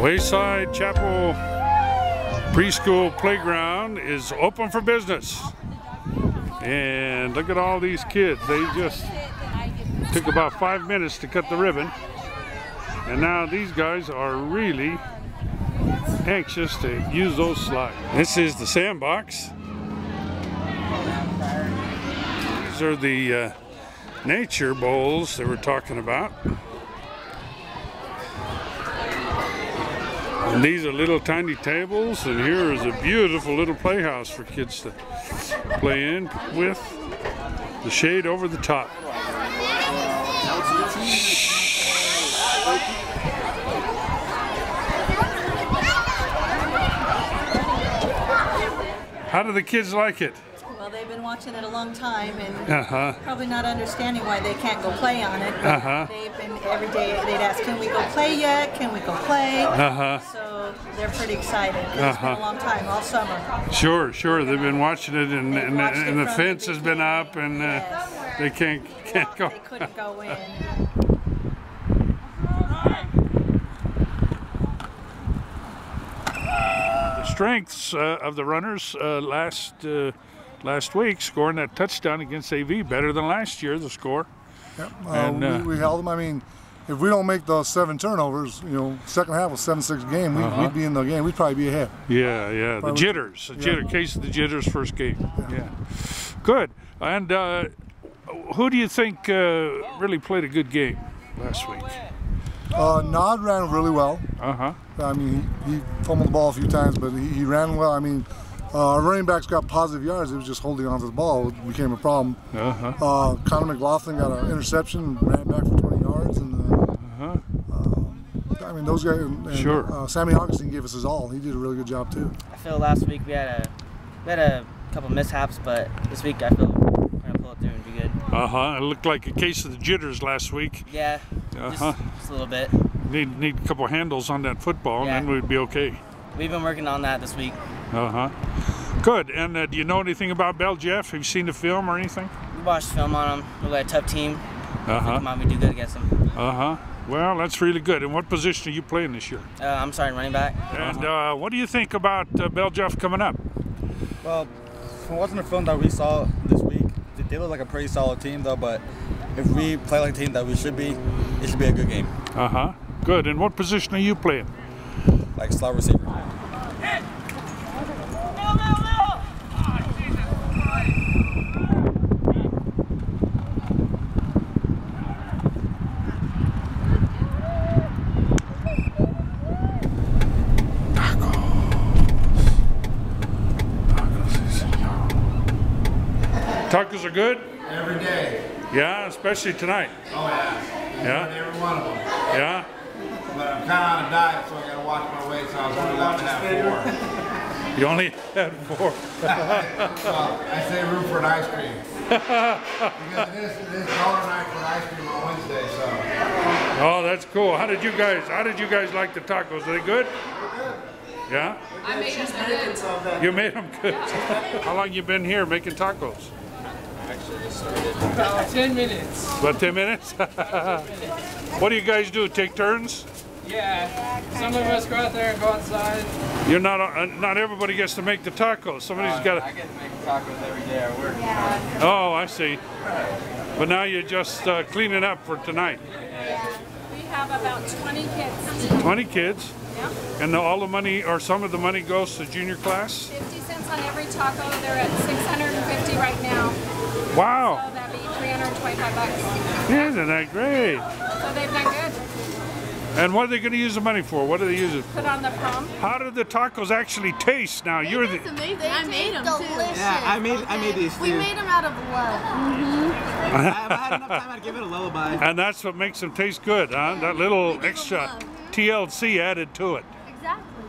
Wayside Chapel Preschool Playground is open for business. And look at all these kids. They just took about 5 minutes to cut the ribbon. And now these guys are really anxious to use those slides. This is the sandbox. These are the nature bowls they were talking about. And these are little tiny tables, and here is a beautiful little playhouse for kids to play in with the shade over the top. How do the kids like it? Well, they've been watching it a long time and probably not understanding why they can't go play on it. But they've been, every day they'd ask, can we go play yet? Can we go play? So they're pretty excited. It's been a long time, all summer. Sure, sure. They've been watching it, and the fence has been up, and they can't go. They couldn't go in. The strengths of the runners last week, scoring that touchdown against AV, better than last year, the score. Yep. We held them. I mean, if we don't make those 7 turnovers, you know, second half was 7-6 game, we'd be in the game. We'd probably be ahead. Yeah, yeah. The jitters, case of the jitters first game. Yeah. Good. And who do you think really played a good game last week? Nod ran really well. I mean, he fumbled the ball a few times, but he ran well. I mean, our running backs got positive yards. It was just holding on to the ball. It became a problem. Connor McLaughlin got an interception, ran back for 20 yards. And I mean, those guys. And, Sammy Augustine gave us his all. He did a really good job, too. I feel last week we had a couple mishaps, but this week I feel we're going to pull it through and do good. It looked like a case of the jitters last week. Yeah, just a little bit. Need a couple handles on that football, and then we'd be okay. We've been working on that this week. Good. And do you know anything about Bell Jeff? Have you seen the film or anything? We watched the film on them. We're like a tough team. Come on, we do good against them. Well, that's really good. And what position are you playing this year? I'm starting running back. And what do you think about Bell Jeff coming up? Well, from watching the film that we saw this week, they look like a pretty solid team, though. But if we play like a team that we should be, it should be a good game. Good. And what position are you playing? Like slot receiver. Tacos are good? Every day. Yeah, especially tonight. Oh yeah. Yeah? Every one of them. Yeah? But I'm kind of on a diet, so I got to watch my weight, so I was only allowed to have 4. You only had 4. Well, I say room for an ice cream. Because it is dollar night for ice cream on Wednesday, so. Oh, that's cool. How did you guys like the tacos? Are they good? Yeah? I made them good. You made them good. How long you been here making tacos? Actually, just started about 10 minutes. About 10 minutes? What do you guys do? Take turns? Yeah. Some of us go out there and go outside. You're not everybody gets to make the tacos. Somebody's got to. I get to make tacos every day at work. Oh, I see. But now you're just cleaning up for tonight. Yeah. We have about 20 kids. 20 kids? Yeah. And all the money, or some of the money, goes to junior class? 50 cents on every taco. They're at 650 right now. Wow. So that'd be $325. Isn't that great? So they've done good. And what are they going to use the money for? What do they use it for? Put on the pump. How do the tacos actually taste? Now you're the. It's amazing. I made them Delicious. Yeah, I made these too. We made them out of love. If I had enough time, I'd give it a lullaby. And that's what makes them taste good, huh? That little extra TLC added to it. Exactly.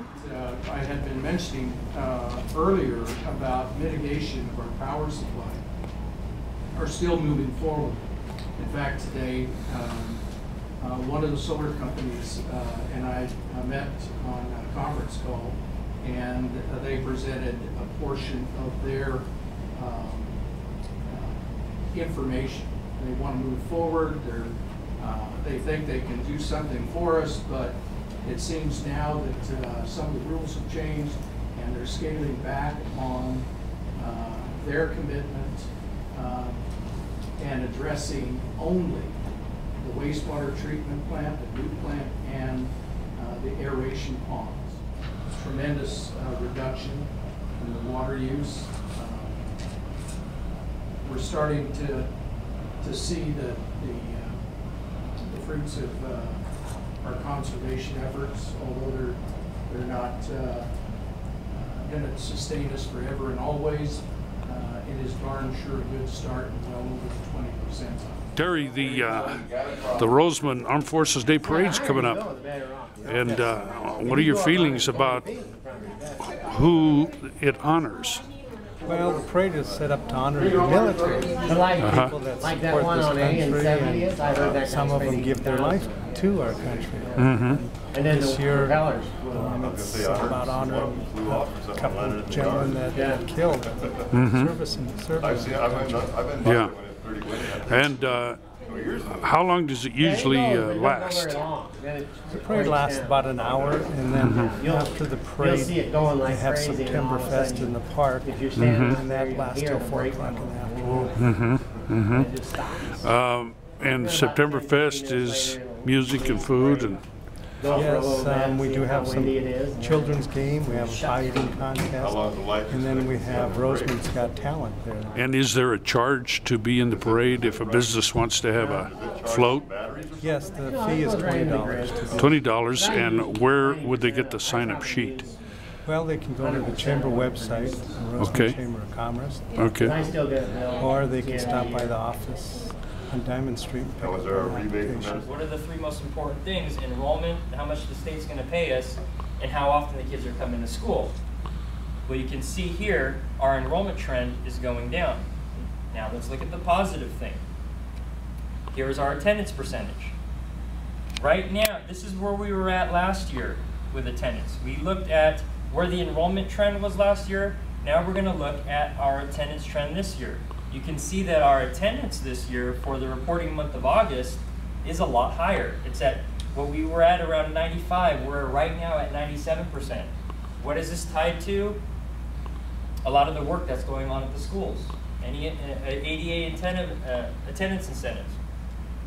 I had been mentioning earlier about mitigation of our power supply are still moving forward. In fact, today, one of the solar companies and I met on a conference call, and they presented a portion of their information. They want to move forward. They think they can do something for us, but It seems now that some of the rules have changed and they're scaling back on their commitment and addressing only the wastewater treatment plant, the new plant, and the aeration ponds. Tremendous reduction in the water use. We're starting to see the fruits of our conservation efforts, although they're not going to sustain us forever and always. It is darn sure a good start and well over the 20%. Terry, the Roseman Armed Forces Day Parade's coming up, and what are your feelings about who it honors? Well, the parade is set up to honor the military, people that support this country, and some of them give their life to our country. And this year, it's about honoring a couple of gentlemen that got killed service in the service. Yeah. And how long does it usually last? The parade lasts about an hour, and then after the parade, they have Septemberfest in the park, and that lasts till 4 o'clock in the afternoon. And Septemberfest is music and food and. Yes, we do have some children's game. We have a pie eating contest, and then we have Roseman's Got Talent there. And is there a charge to be in the parade if a business wants to have a float? Yes, the fee is $20. $20, and where would they get the sign-up sheet? Well, they can go to the Chamber website, the Roseman Chamber of Commerce. Okay. Or they can stop by the office on Diamond Street. Was there a rebate? What are the three most important things? Enrollment, how much the state's going to pay us, and how often the kids are coming to school. Well, you can see here, our enrollment trend is going down. Now let's look at the positive thing. Here's our attendance percentage. Right now, this is where we were at last year with attendance. We looked at where the enrollment trend was last year. Now we're going to look at our attendance trend this year. You can see that our attendance this year for the reporting month of August is a lot higher. It's at what we were at around 95. We're right now at 97%. What is this tied to? A lot of the work that's going on at the schools. Any ADA attendance incentives.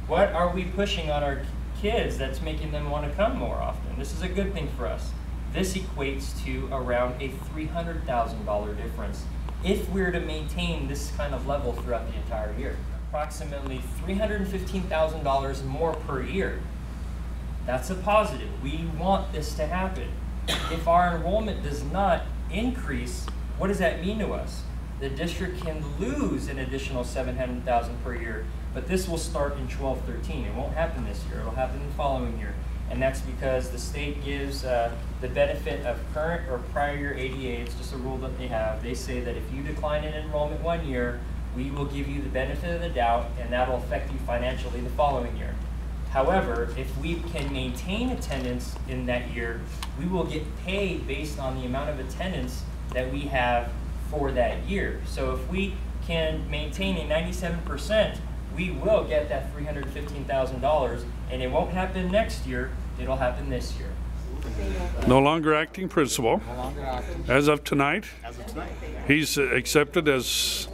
What are we pushing on our kids that's making them want to come more often? This is a good thing for us. This equates to around a $300,000 difference if we're to maintain this kind of level throughout the entire year. Approximately $315,000 more per year. That's a positive. We want this to happen. If our enrollment does not increase, what does that mean to us? The district can lose an additional $700,000 per year, but this will start in 12-13. It won't happen this year. It'll happen the following year. And that's because the state gives the benefit of current or prior year ADA. It's just a rule that they have. They say that if you decline in enrollment 1 year, we will give you the benefit of the doubt, and that will affect you financially the following year. However, if we can maintain attendance in that year, we will get paid based on the amount of attendance that we have for that year. So if we can maintain a 97%, we will get that $315,000, and it won't happen next year, it'll happen this year. No longer acting principal. No longer acting. As of tonight? As of tonight. He's accepted as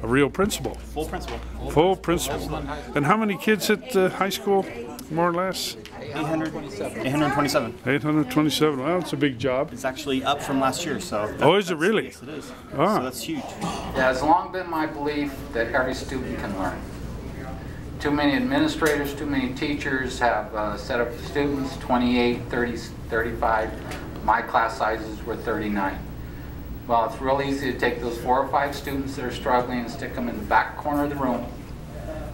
a real principal. Full principal. Full principal. And how many kids at the high school, more or less? 827. 827. Well, it's a big job. It's actually up from last year, so. Oh, is it really? Yes, it is. Ah. So that's huge. It has long been my belief that every student can learn. Too many administrators, too many teachers have set up students, 28, 30, 35. My class sizes were 39. Well, it's real easy to take those 4 or 5 students that are struggling and stick them in the back corner of the room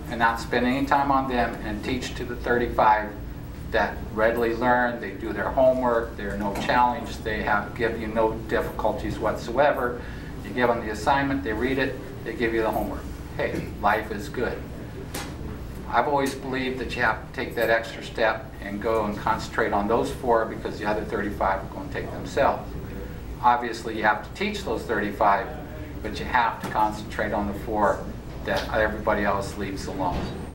and not spend any time on them and teach to the 35 that readily learn, they do their homework, they're no challenge, they give you no difficulties whatsoever. You give them the assignment, they read it, they give you the homework. Hey, life is good. I've always believed that you have to take that extra step and go and concentrate on those 4 because the other 35 are going to take themselves. Obviously, you have to teach those 35, but you have to concentrate on the 4 that everybody else leaves alone.